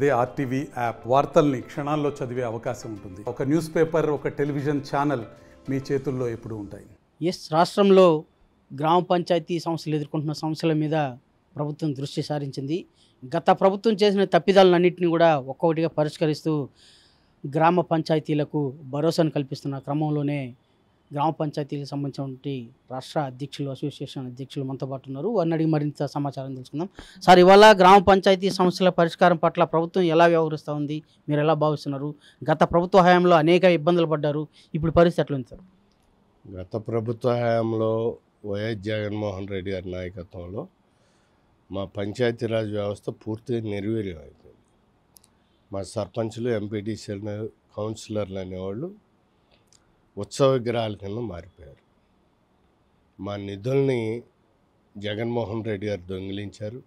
అదే RTV app వార్తల్ని క్షణాల్లో చదివే అవకాశం ఉంటుంది. ఒక న్యూస్ పేపర్, ఒక టెలివిజన్ ఛానల్ మీ చేతుల్లో ఎప్పుడూ ఉంటాయి. రాష్ట్రంలో గ్రామ పంచాయతీ సంస్థలు ఎదుర్కొంటున్న సమస్యల మీద ప్రభుత్వం దృష్టి సారించింది. గత ప్రభుత్వం చేసిన తప్పిదాలన్నింటినీ కూడా ఒక్కొక్కటిగా పరిష్కరిస్తూ గ్రామ పంచాయతీలకు భరోసాను కల్పిస్తున్న క్రమంలోనే గ్రామ పంచాయతీలకు సంబంధించిన రాష్ట్ర అధ్యక్షులు, అసోసియేషన్ అధ్యక్షులు మనతో పాటు ఉన్నారు. వారిని అడిగి మరింత సమాచారం తెలుసుకుందాం. సార్, ఇవాళ గ్రామ పంచాయతీ సమస్యల పరిష్కారం పట్ల ప్రభుత్వం ఎలా వ్యవహరిస్తూ ఉంది, మీరు ఎలా భావిస్తున్నారు? గత ప్రభుత్వ హయాంలో అనేక ఇబ్బందులు పడ్డారు, ఇప్పుడు పరిస్థితి ఎట్లుంది సార్? గత ప్రభుత్వ హయాంలో వైఎస్ జగన్మోహన్ రెడ్డి గారి నాయకత్వంలో మా పంచాయతీరాజ్ వ్యవస్థ పూర్తిగా నిర్వీర్యం అయిపోయింది. మా సర్పంచులు, ఎంపీటీసీలు, కౌన్సిలర్లు అనేవాళ్ళు ఉత్సవ విగ్రహాల కింద మారిపోయారు. మా నిధుల్ని జగన్మోహన్ రెడ్డి గారు దొంగిలించారు.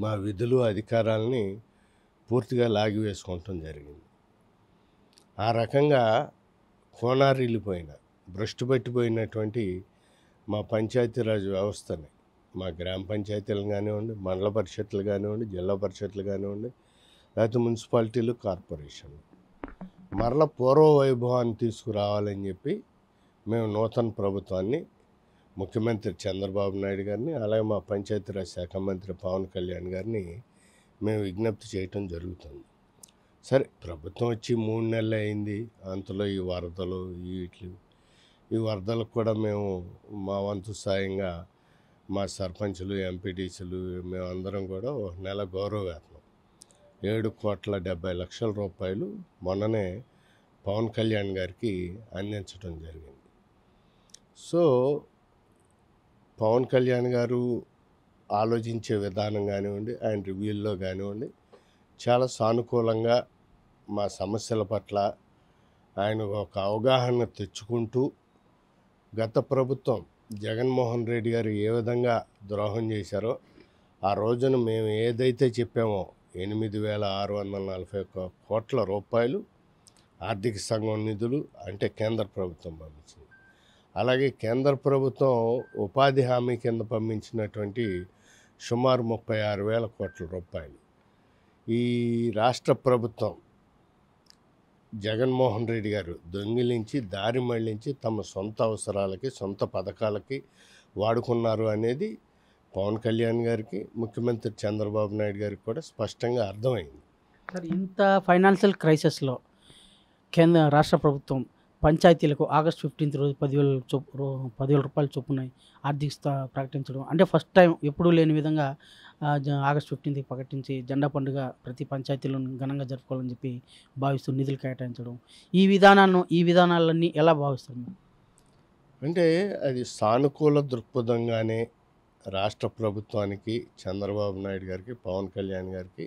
మా విధులు, అధికారాలని పూర్తిగా లాగివేసుకోవటం జరిగింది. ఆ రకంగా కోనారిల్లిపోయిన, భ్రష్టు పట్టిపోయినటువంటి మా పంచాయతీరాజ్ వ్యవస్థని, మా గ్రామ పంచాయతీలు కానివ్వండి, మండల పరిషత్లు కానివ్వండి, జిల్లా పరిషత్లు కానివ్వండి, లేకపోతే మున్సిపాలిటీలు, కార్పొరేషన్లు మరల పూర్వ వైభవాన్ని తీసుకురావాలని చెప్పి మేము నూతన ప్రభుత్వాన్ని, ముఖ్యమంత్రి చంద్రబాబు నాయుడు గారిని, అలాగే మా పంచాయతీరాజ్ శాఖ మంత్రి పవన్ కళ్యాణ్ గారిని మేము విజ్ఞప్తి చేయటం జరుగుతుంది. సరే, ప్రభుత్వం వచ్చి 3 నెలలు అయింది. అంతలో ఈ వరదలు, ఈ వరదలకు కూడా మేము మా వంతు సాయంగా మా సర్పంచులు, ఎంపీటీసీలు మేమందరం కూడా 1 నెల గౌరవ వేతనం 7,70,00,000 రూపాయలు మొన్ననే పవన్ కళ్యాణ్ గారికి అందించడం జరిగింది. సో పవన్ కళ్యాణ్ గారు ఆలోచించే విధానం కానివ్వండి, ఆయన రివ్యూల్లో కానివ్వండి, చాలా సానుకూలంగా మా సమస్యల పట్ల ఆయన ఒక అవగాహన తెచ్చుకుంటూ, గత ప్రభుత్వం జగన్మోహన్ రెడ్డి గారు ఏ విధంగా ద్రోహం చేశారో ఆ రోజున మేము ఏదైతే చెప్పామో 8,641 కోట్ల రూపాయలు ఆర్థిక సంఘం నిధులు అంటే కేంద్ర ప్రభుత్వం పంపించింది. అలాగే కేంద్ర ప్రభుత్వం ఉపాధి హామీ కింద పంపించినటువంటి సుమారు 36,000 కోట్ల రూపాయలు ఈ రాష్ట్ర ప్రభుత్వం జగన్మోహన్ రెడ్డి గారు దొంగిలించి, దారి మళ్లించి తమ సొంత అవసరాలకి, సొంత పథకాలకి వాడుకున్నారు అనేది పవన్ కళ్యాణ్ గారికి, ముఖ్యమంత్రి చంద్రబాబు నాయుడు గారికి కూడా స్పష్టంగా అర్థమైంది. సార్, ఇంత ఫైనాన్షియల్ క్రైసిస్లో రాష్ట్ర ప్రభుత్వం పంచాయతీలకు ఆగస్టు 15 రోజు 10,000 రూపాయల చొప్పున ఆర్థిక ప్రకటించడం అంటే ఫస్ట్ టైం, ఎప్పుడూ లేని విధంగా ఆగస్టు 15 ప్రకటించి జెండా పండుగ ప్రతి పంచాయతీలను ఘనంగా జరుపుకోవాలని చెప్పి భావిస్తూ నిధులు కేటాయించడం, ఈ విధానాలన్నీ ఎలా భావిస్తారు? అంటే అది సానుకూల దృక్పథంగానే రాష్ట్ర ప్రభుత్వానికి, చంద్రబాబు నాయుడు గారికి, పవన్ కళ్యాణ్ గారికి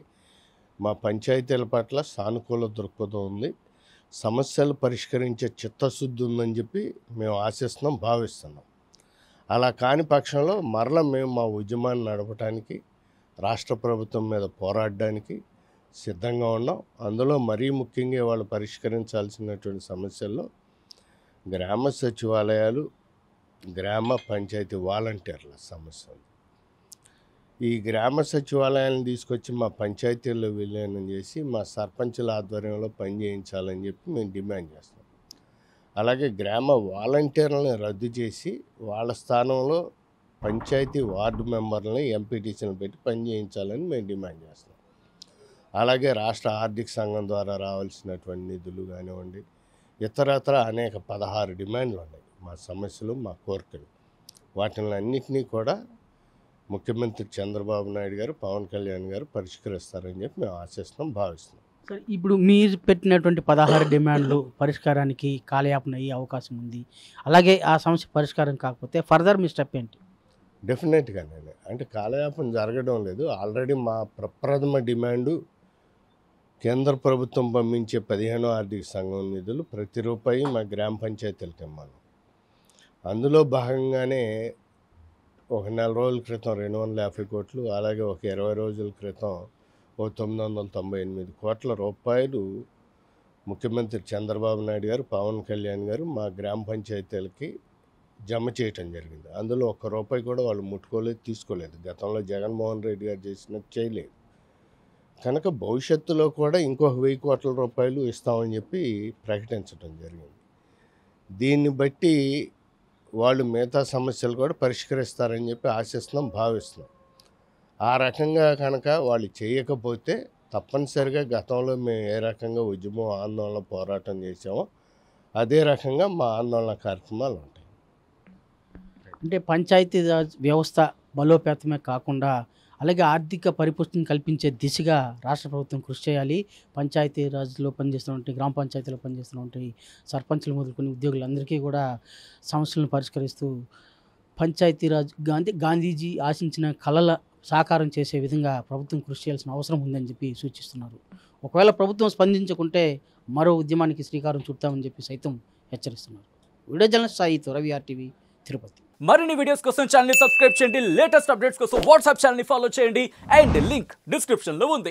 మా పంచాయతీల పట్ల సానుకూల దృక్పథం ఉంది. సమస్యలు పరిష్కరించే చిత్తశుద్ధి ఉందని చెప్పి మేము ఆశిస్తున్నాం, భావిస్తున్నాం. అలా కాని పక్షంలో మరల మేము మా ఉద్యమాన్ని నడపడానికి, రాష్ట్ర ప్రభుత్వం మీద పోరాడడానికి సిద్ధంగా ఉన్నాం. అందులో మరీ ముఖ్యంగా వాళ్ళు పరిష్కరించాల్సినటువంటి సమస్యల్లో గ్రామ సచివాలయాలు, గ్రామ పంచాయతీ వాలంటీర్ల సమస్య ఉంది. ఈ గ్రామ సచివాలయాలను తీసుకొచ్చి మా పంచాయతీల్లో విలీనం చేసి మా సర్పంచుల ఆధ్వర్యంలో పనిచేయించాలని చెప్పి మేము డిమాండ్ చేస్తాం. అలాగే గ్రామ వాలంటీర్లను రద్దు చేసి వాళ్ళ స్థానంలో పంచాయతీ వార్డు మెంబర్లని, ఎంపీటీసీలను పెట్టి పనిచేయించాలని మేము డిమాండ్ చేస్తాం. అలాగే రాష్ట్ర ఆర్థిక సంఘం ద్వారా రావాల్సినటువంటి నిధులు కానివ్వండి, ఇతరత్ర అనేక 16 డిమాండ్లు ఉన్నాయి. మా సమస్యలు, మా కోరికలు, వాటిని అన్నింటినీ కూడా ముఖ్యమంత్రి చంద్రబాబు నాయుడు గారు, పవన్ కళ్యాణ్ గారు పరిష్కరిస్తారని చెప్పి మేము ఆశిస్తున్నాం, భావిస్తున్నాం. సార్, ఇప్పుడు మీరు పెట్టినటువంటి 16 డిమాండ్లు పరిష్కారానికి కాలయాపన అయ్యే అవకాశం ఉంది. అలాగే ఆ సమస్య పరిష్కారం కాకపోతే ఫర్దర్ మీ స్టెప్ ఏంటి? డెఫినెట్గానే అంటే కాలయాపన జరగడం లేదు. ఆల్రెడీ మా ప్రప్రథమ డిమాండు కేంద్ర ప్రభుత్వం పంపించే 15వ ఆర్థిక సంఘం నిధులు ప్రతి రూపాయి మా గ్రామ పంచాయతీలకు ఇవ్వాలి. అందులో భాగంగానే ఒక నెల రోజుల క్రితం 250 కోట్లు, అలాగే ఒక 20 రోజుల క్రితం 998 కోట్ల రూపాయలు ముఖ్యమంత్రి చంద్రబాబు నాయుడు గారు, పవన్ కళ్యాణ్ గారు మా గ్రామ పంచాయతీలకి జమ చేయటం జరిగింది. అందులో ఒక్క రూపాయి కూడా వాళ్ళు ముట్టుకోలేదు, తీసుకోలేదు. గతంలో జగన్మోహన్ రెడ్డి గారు చేసినట్టు చేయలేదు. కనుక భవిష్యత్తులో కూడా ఇంకొక 1000 కోట్ల రూపాయలు ఇస్తామని చెప్పి ప్రకటించడం జరిగింది. దీన్ని బట్టి వాళ్ళు మిగతా సమస్యలు కూడా పరిష్కరిస్తారని చెప్పి ఆశిస్తున్నాం, భావిస్తున్నాం. ఆ రకంగా కనుక వాళ్ళు చేయకపోతే తప్పనిసరిగా గతంలో మేము ఏ రకంగా ఉద్యమం, ఆందోళన, పోరాటం చేసామో అదే రకంగా మా ఆందోళన కార్యక్రమాలు ఉంటాయి. అంటే పంచాయతీరాజ్ వ్యవస్థ బలోపేతమే కాకుండా అలాగే ఆర్థిక పరిపుష్టిని కల్పించే దిశగా రాష్ట్ర ప్రభుత్వం కృషి చేయాలి. పంచాయతీరాజ్లో పనిచేస్తున్నటువంటి గ్రామ పంచాయతీలో పనిచేస్తున్నటువంటి సర్పంచులు మొదలుకొని ఉద్యోగులందరికీ కూడా సమస్యలను పరిష్కరిస్తూ పంచాయతీరాజ్ గాంధీజీ ఆశించిన కళల సాకారం చేసే విధంగా ప్రభుత్వం కృషి చేయాల్సిన అవసరం ఉందని చెప్పి సూచిస్తున్నారు. ఒకవేళ ప్రభుత్వం స్పందించకుంటే మరో ఉద్యమానికి శ్రీకారం చుడతామని చెప్పి సైతం హెచ్చరిస్తున్నారు. వీడియో జర్నలిస్ట్ సాయితో రవి RTV తిరుపతి. మరిన్ని వీడియోస్ కోసం ఛానల్ ని సబ్స్క్రైబ్ చేయండి. లేటెస్ట్ అప్డేట్స్ కోసం వాట్సాప్ ఛానల్ ని ఫాలో చేయండి. అండ్ లింక్ డిస్క్రిప్షన్ లో ఉంది.